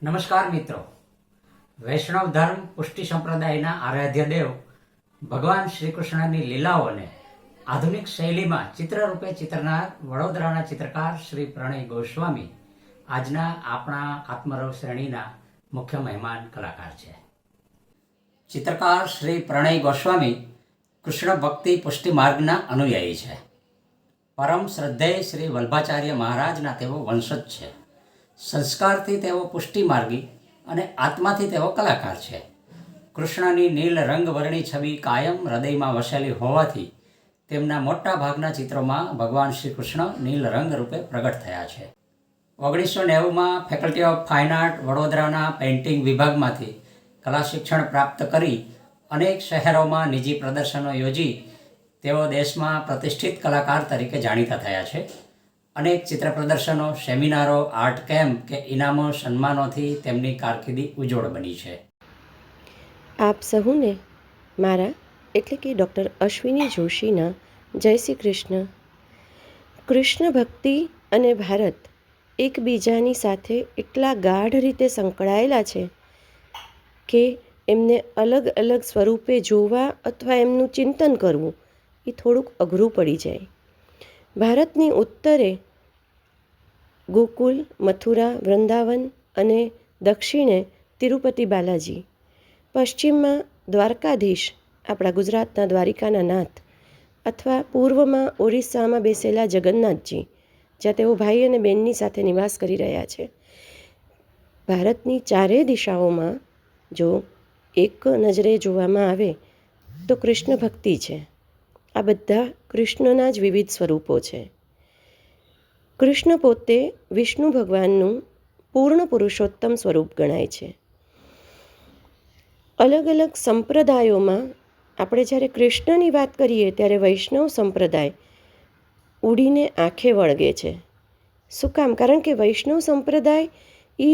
નમસ્કાર મિત્રો, વૈષ્ણવ ધર્મ પુષ્ટિ સંપ્રદાયના આરાધ્ય દેવ ભગવાન શ્રી કૃષ્ણની લીલાઓને આધુનિક શૈલીમાં ચિત્રરૂપે ચિત્રનાર વડોદરાના ચિત્રકાર શ્રી પ્રણય ગોસ્વામી આજના આપણા આત્મરવ શ્રેણીના મુખ્ય મહેમાન કલાકાર છે. ચિત્રકાર શ્રી પ્રણય ગોસ્વામી કૃષ્ણ ભક્તિ પુષ્ટિ માર્ગના અનુયાયી છે. પરમ શ્રદ્ધેય શ્રી વલ્ભાચાર્ય મહારાજના તેઓ વંશજ છે. સંસ્કારથી તેઓ પુષ્ટિ માર્ગી અને આત્માથી તેઓ કલાકાર છે. કૃષ્ણની નીલ રંગવર્ણી છબી કાયમ હૃદયમાં વસેલી હોવાથી તેમના મોટા ભાગના ચિત્રોમાં ભગવાન શ્રી કૃષ્ણ નીલ રંગ રૂપે પ્રગટ થયા છે. 1990માં ફેકલ્ટી ઓફ ફાઇન આર્ટ વડોદરાના પેઇન્ટિંગ વિભાગમાંથી કલા શિક્ષણ પ્રાપ્ત કરી અનેક શહેરોમાં નિજી પ્રદર્શનો યોજી તેઓ દેશમાં પ્રતિષ્ઠિત કલાકાર તરીકે જાણીતા થયા છે. અનેક ચિત્ર પ્રદર્શનો, સેમિનારો, આર્ટ કેમ્પ કે ઇનામો સન્માનોથી તેમની કારકિર્દી ઉજ્જવળ બની છે. આપ સહુને મારા એટલે કે ડૉક્ટર અશ્વિની જોશીના જય શ્રી કૃષ્ણ. કૃષ્ણ ભક્તિ અને ભારત એકબીજાની સાથે એટલા ગાઢ રીતે સંકળાયેલા છે કે એમને અલગ અલગ સ્વરૂપે જોવા અથવા એમનું ચિંતન કરવું એ થોડુંક અઘરું પડી જાય. ભારતની ઉત્તરે ગોકુલ, મથુરા, વૃંદાવન અને દક્ષિણે તિરુપતિ બાલાજી, પશ્ચિમમાં દ્વારકાધીશ આપણા ગુજરાતના દ્વારિકાના નાથ, અથવા પૂર્વમાં ઓરિસ્સામાં બેસેલા જગન્નાથજી, જ્યાં તેઓ ભાઈ અને બહેનની સાથે નિવાસ કરી રહ્યા છે. ભારતની ચારેય દિશાઓમાં જો એક નજરે જોવામાં આવે તો કૃષ્ણ ભક્તિ છે. આ બધા કૃષ્ણના જ વિવિધ સ્વરૂપો છે. કૃષ્ણ પોતે વિષ્ણુ ભગવાનનું પૂર્ણ પુરુષોત્તમ સ્વરૂપ ગણાય છે. અલગ અલગ સંપ્રદાયોમાં આપણે જ્યારે કૃષ્ણની વાત કરીએ ત્યારે વૈષ્ણવ સંપ્રદાય ઉડીને આંખે વળગે છે. શું કામ? કારણ કે વૈષ્ણવ સંપ્રદાય એ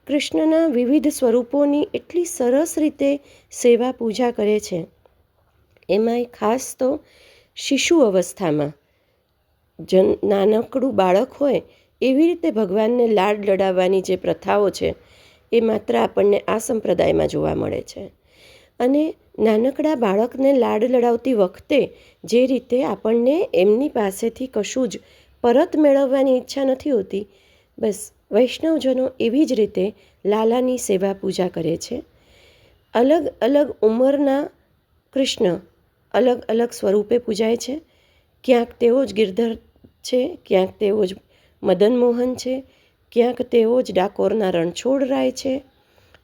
કૃષ્ણના વિવિધ સ્વરૂપોની એટલી સરસ રીતે સેવા પૂજા કરે છે. એમાંય ખાસ તો શિશુ અવસ્થામાં નાનકડું બાળક હોય એવી રીતે ભગવાનને લાડ લડાવવાની જે પ્રથાઓ છે એ માત્ર આપણને આ સંપ્રદાયમાં જોવા મળે છે. અને નાનકડા બાળકને લાડ લડાવતી વખતે જે રીતે આપણને એમની પાસેથી કશું જ પરત મેળવવાની ઈચ્છા નથી હોતી, બસ વૈષ્ણવજનો એવી જ રીતે લાલાની સેવા પૂજા કરે છે. અલગ અલગ ઉંમરના કૃષ્ણ અલગ અલગ સ્વરૂપે પૂજાય છે. ક્યાંક તેઓ જ ગિરધર છે, ક્યાંક તેઓ જ મદન મોહન છે, ક્યાંક તેઓ જ ડાકોરના રણછોડરાય છે.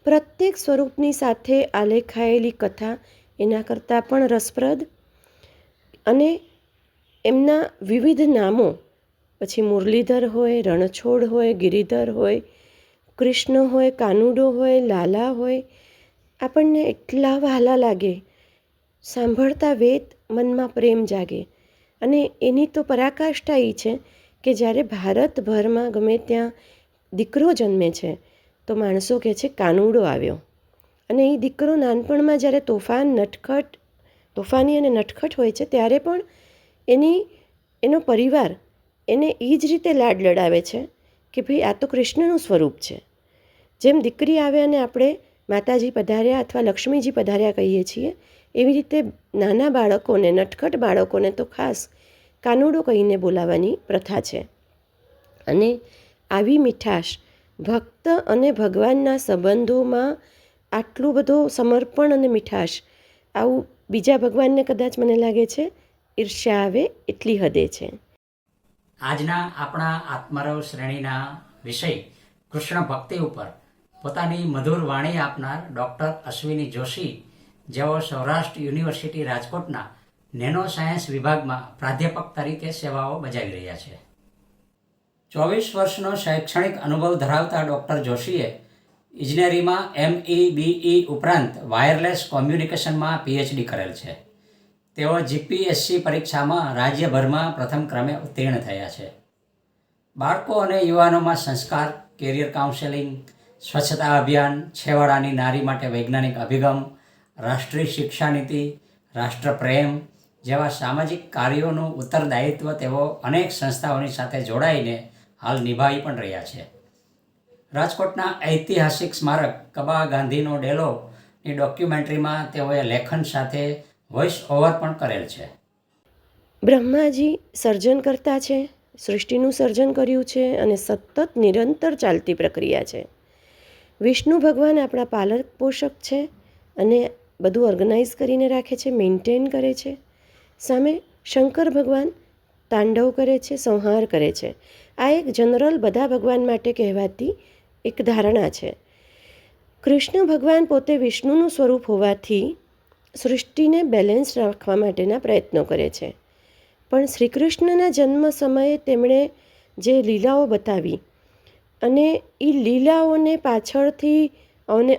પ્રત્યેક સ્વરૂપની સાથે આલેખાયેલી કથા એના કરતાં પણ રસપ્રદ અને એમના વિવિધ નામો, પછી મુરલીધર હોય, રણછોડ હોય, ગિરિધર હોય, કૃષ્ણ હોય, કાનુડો હોય, લાલા હોય, આપણને એટલા વહાલા લાગે, સાંભળતા વેત મનમાં પ્રેમ જાગે. અને એની તો પરાકાષ્ઠા એ છે કે જ્યારે ભારતભરમાં ગમે ત્યાં દીકરો જન્મે છે તો માણસો કહે છે કાનુડો આવ્યો. અને એ દીકરો નાનપણમાં જ્યારે તોફાની અને નટખટ હોય છે ત્યારે પણ એનો પરિવાર એને એ જ રીતે લાડ લડાવે છે કે ભાઈ આ તો કૃષ્ણનું સ્વરૂપ છે. જેમ દીકરી આવે અને આપણે માતાજી પધાર્યા અથવા લક્ષ્મીજી પધાર્યા કહીએ છીએ, એવી રીતે નાના બાળકોને, નટખટ બાળકોને તો ખાસ કાનુડો કહીને બોલાવવાની પ્રથા છે. અને આવી મીઠાશ ભક્ત અને ભગવાનના સંબંધોમાં આટલું બધું સમર્પણ અને મીઠાશ આવું બીજા ભગવાનને કદાચ મને લાગે છે ઈર્ષ્યા આવે એટલી હદે છે. આજના આપણા આત્મરવ શ્રેણીના વિષય કૃષ્ણ ભક્તિ ઉપર પોતાની મધુર વાણી આપનાર ડૉક્ટર અશ્વિની જોશી, જેઓ સૌરાષ્ટ્ર યુનિવર્સિટી રાજકોટના નેનો સાયન્સ વિભાગમાં પ્રાધ્યાપક તરીકે સેવાઓ બજાવી રહ્યા છે. 24 વર્ષનો શૈક્ષણિક અનુભવ ધરાવતા ડૉક્ટર જોશીએ ઇજનેરીમાં ME ઉપરાંત વાયરલેસ કોમ્યુનિકેશનમાં PhD કરેલ છે. તેઓ GPSC પરીક્ષામાં રાજ્યભરમાં પ્રથમ ક્રમે ઉત્તીર્ણ થયા છે. બાળકો અને યુવાનોમાં સંસ્કાર, કેરિયર કાઉન્સેલિંગ, સ્વચ્છતા અભિયાન, છેવાડાની નારી માટે વૈજ્ઞાનિક અભિગમ, રાષ્ટ્રીય શિક્ષા નીતિ, રાષ્ટ્રપ્રેમ જેવા સામાજિક કાર્યોનું ઉત્તરદાયિત્વ તેઓ અનેક સંસ્થાઓની સાથે જોડાઈને હાલ નિભાવી પણ રહ્યા છે. રાજકોટના ઐતિહાસિક સ્મારક કબા ગાંધીનો ડેલોની ડોક્યુમેન્ટરીમાં તેઓએ લેખન સાથે વોઇસ ઓવર પણ કરેલ છે. બ્રહ્માજી સર્જન કરતા છે, સૃષ્ટિનું સર્જન કર્યું છે અને સતત નિરંતર ચાલતી પ્રક્રિયા છે. વિષ્ણુ ભગવાન આપણા પાલક પોષક છે અને બધું ઓર્ગનાઇઝ કરીને રાખે છે, મેન્ટેન કરે છે. સામે શંકર ભગવાન તાંડવ કરે છે, સંહાર કરે છે. આ એક જનરલ બધા ભગવાન માટે કહેવાતી એક ધારણા છે. કૃષ્ણ ભગવાન પોતે વિષ્ણુનું સ્વરૂપ હોવાથી સૃષ્ટિને બેલેન્સ રાખવા માટેના પ્રયત્નો કરે છે. પણ શ્રી કૃષ્ણના જન્મ સમયે તેમણે જે લીલાઓ બતાવી અને એ લીલાઓને પાછળથી અને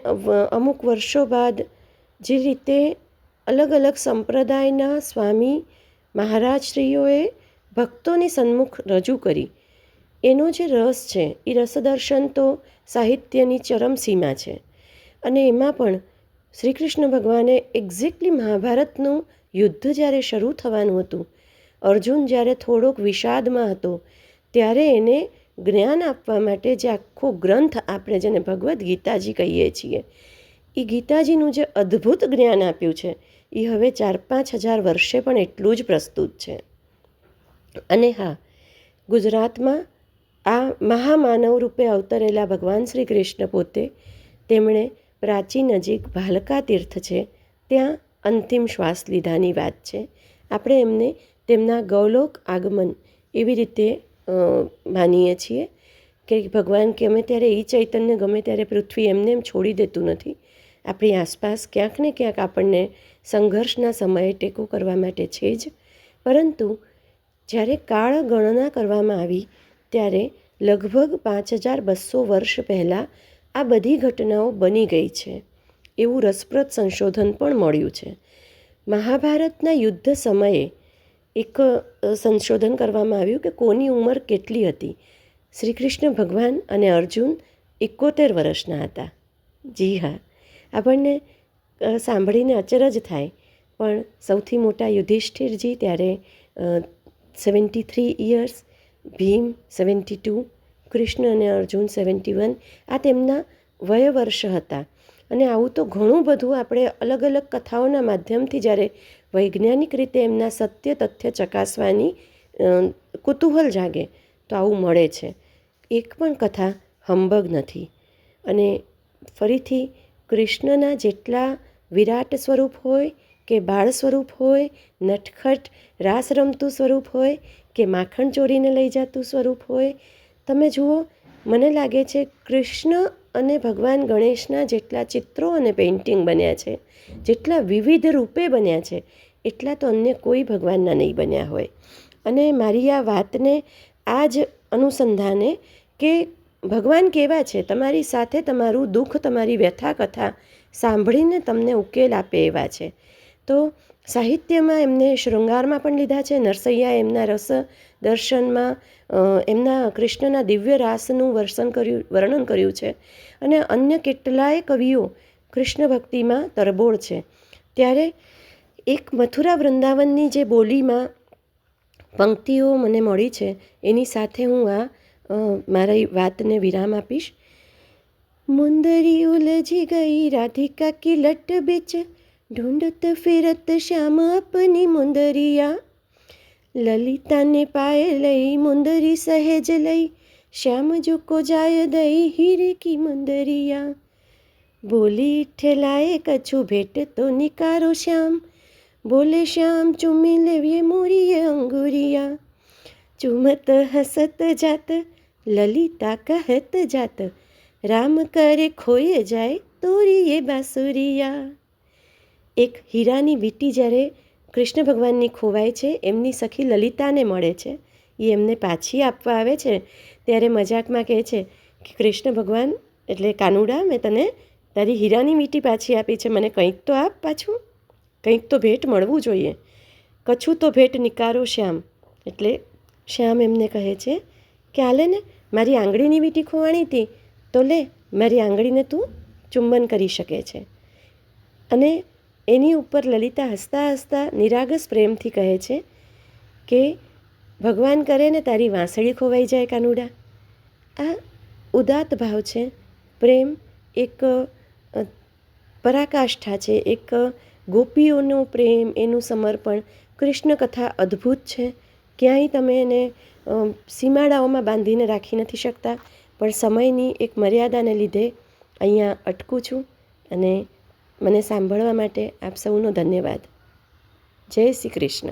અમુક વર્ષો બાદ જે રીતે અલગ અલગ સંપ્રદાયના સ્વામી મહારાજશ્રીઓએ ભક્તોની સન્મુખ રજૂ કરી, એનો જે રસ છે એ રસદર્શન તો સાહિત્યની ચરમસીમા છે. અને એમાં પણ શ્રી કૃષ્ણ ભગવાને એક્ઝેક્ટલી મહાભારતનું યુદ્ધ જ્યારે શરૂ થવાનું હતું, અર્જુન જ્યારે થોડોક વિષાદમાં હતો, ત્યારે એને જ્ઞાન આપવા માટે જે આખો ગ્રંથ આપણે જેને ભગવદ્ ગીતાજી કહીએ છીએ, એ ગીતાજીનું જે અદ્ભુત જ્ઞાન આપ્યું છે એ હવે 4-5 હજાર વર્ષે પણ એટલું જ પ્રસ્તુત છે. અને હા, ગુજરાતમાં આ મહામાનવ રૂપે અવતરેલા ભગવાન શ્રી કૃષ્ણ પોતે તેમણે પ્રાચી નજીક ભાલકા તીર્થ છે ત્યાં અંતિમ શ્વાસ લીધાની વાત છે. આપણે એમને તેમના ગૌલોક આગમન એવી રીતે માનીએ છીએ કે ભગવાન ગમે ત્યારે એ ચૈતન્ય ગમે ત્યારે પૃથ્વી એમને એમ છોડી દેતું નથી. આપણી આસપાસ ક્યાંક ને ક્યાંક આપણને સંઘર્ષના સમયે ટેકો કરવા માટે છે જ. પરંતુ જ્યારે કાળ ગણના કરવામાં આવી ત્યારે લગભગ 5200 વર્ષ પહેલાં આ બધી ઘટનાઓ બની ગઈ છે એવું રસપ્રદ સંશોધન પણ મળ્યું છે. મહાભારતના યુદ્ધ સમયે એક સંશોધન કરવામાં આવ્યું કે કોની ઉંમર કેટલી હતી. શ્રી કૃષ્ણ ભગવાન અને અર્જુન 71 વર્ષના હતા. જી હા, આપણને સાંભળીને અચરજ થાય, પણ સૌથી મોટા યુધિષ્ઠિરજી ત્યારે 73 યર્સ, ભીમ 72, કૃષ્ણ અને અર્જુન 71, આ તેમના વયવર્ષ હતા. અને આવું તો ઘણું બધું આપણે અલગ અલગ કથાઓના માધ્યમથી જ્યારે વૈજ્ઞાનિક રીતે એમના સત્ય તથ્ય ચકાસવાની કુતૂહલ જાગે તો આવું મળે છે. એક પણ કથા હંબગ નથી. અને ફરીથી કૃષ્ણના જેટલા વિરાટ સ્વરૂપ હોય કે બાળ સ્વરૂપ હોય, નટખટ રાસ રમતું સ્વરૂપ હોય કે માખણ ચોરીને લઈ જતું સ્વરૂપ હોય, તમે જુઓ, મને લાગે છે કૃષ્ણ અને ભગવાન ગણેશના જેટલા ચિત્રો અને પેઇન્ટિંગ બન્યા છે, જેટલા વિવિધ રૂપે બન્યા છે, એટલા તો અન્ય કોઈ ભગવાનના નહીં બન્યા હોય. અને મારી આ વાતને આ જ અનુસંધાને કે ભગવાન કેવા છે, તમારી સાથે તમારું દુઃખ, તમારી વ્યથા કથા સાંભળીને તમને ઉકેલ આપે એવા છે. તો સાહિત્યમાં એમને શૃંગારમાં પણ લીધા છે. નરસૈયા એમના રસ દર્શનમાં એમના કૃષ્ણના દિવ્ય રાસનું વર્ણન કર્યું છે. અને અન્ય કેટલાય કવિઓ કૃષ્ણ ભક્તિમાં તરબોળ છે. ત્યારે એક મથુરા વૃંદાવનની જે બોલીમાં પંક્તિઓ મને મળી છે, એની સાથે હું આ મારી વાતને વિરામ આપીશ. મુંદરી ઉલझी गई राधिका की लट बिच, ढूंढत फिरत श्याम अपनी मुंदरिया, ललिता ने पाए लई मुंदरी सहेज लई, श्याम जो को जाय दई हीरे की मुंदरिया, बोली ठेलाए कछु भेट तो निकारो श्याम, बोले श्याम चुमी लेविए मोरी अंगुरिया, चुमत हसत जात ललिता कहत जात, राम करे खोए જાય તોરી એ બાંસુરિયા. એક હીરાની વીંટી જ્યારે કૃષ્ણ ભગવાનની ખોવાય છે, એમની સખી લલિતાને મળે છે, એ એમને પાછી આપવા આવે છે, ત્યારે મજાકમાં કહે છે કે કૃષ્ણ ભગવાન એટલે કાનુડા, મેં તને તારી હીરાની વીંટી પાછી આપી છે, મને કંઈક તો આપ પાછું, કંઈક તો ભેટ મળવું જોઈએ. કછું તો ભેટ નિકારો શ્યામ, એટલે શ્યામ એમને કહે છે કે આલે ને, મારી આંગળીની વીંટી ખોવાણી હતી તો લે, મારી આંગળીને તું ચુંબન કરી શકે છે. અને એની ઉપર લલિતા હસતા હસતા નિરાગસ પ્રેમથી કહે છે કે ભગવાન કરે ને તારી વાંસળી ખોવાઈ જાય કાનુડા. આ ઉદાત્ત ભાવ છે. પ્રેમ એક પરાકાષ્ઠા છે, એક ગોપીઓનો પ્રેમ, એનું સમર્પણ. કૃષ્ણ કથા અદ્ભુત છે. ક્યાંય તમે એને સીમાડાઓમાં બાંધીને રાખી નથી શકતા. પણ સમયની એક મર્યાદાને લીધે અહીંયા અટકું છું અને મને સાંભળવા માટે આપ સૌનો ધન્યવાદ. જય શ્રી કૃષ્ણ.